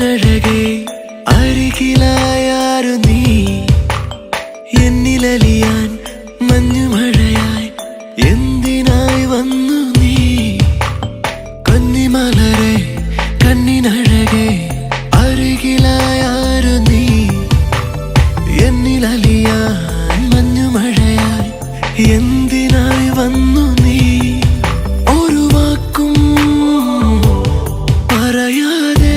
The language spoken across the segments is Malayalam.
കണ്ണിനഴകെ അരികിലായാരു നീ എന്നിലലിയാൻ മഞ്ഞുമഴയായി എന്തിനായി വന്നു നീ കന്നിമലരെ കണ്ണിനഴകെ അരികിലായാരു നീ എന്നിലലിയാൻ മഞ്ഞുമഴയായി എന്തിനായി വന്നു നീ ഒരു വാക്കും പറയാതെ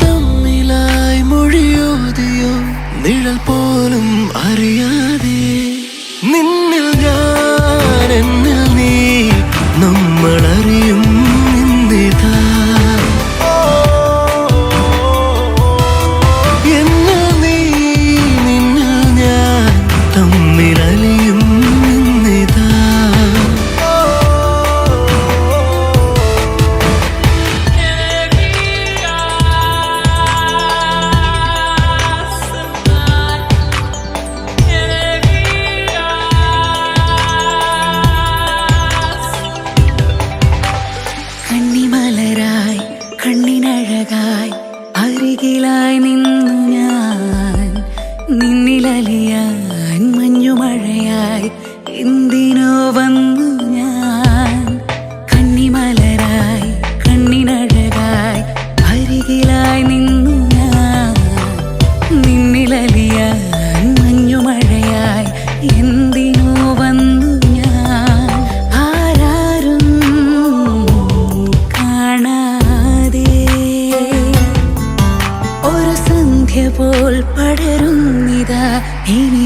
തമ്മിലായി മൊഴിയോതിയോ നിഴൽ പോലും അറിയാതെ നിന്നിൽ ഞാൻ എന്നിൽ നീ നമ്മളറിയും ഇന്നിതാ എന്നിൽ നീ നിന്നിൽ ഞാൻ തമ്മിലലിയും ഇന്നിതാ കണ്ണിമലരായി കണ്ണിനഴകായി അരികിലായി നിന്നു ഞാൻ നിന്നിലലിയാൻ മഞ്ഞുമഴയായി എന്തിനോ വന്നു ഞാൻ കണ്ണിമലരായി കണ്ണിനഴകായി അരികിലായി നിന്നു ഞാൻ നിന്നിലലിയാൻ മഞ്ഞുമഴയായി എന്തിനോ വന്നു ഞാൻ ആരാരും കാണാതെ ഒരു സന്ധ്യ പോൽ പടരുന്നിതാ ഇനി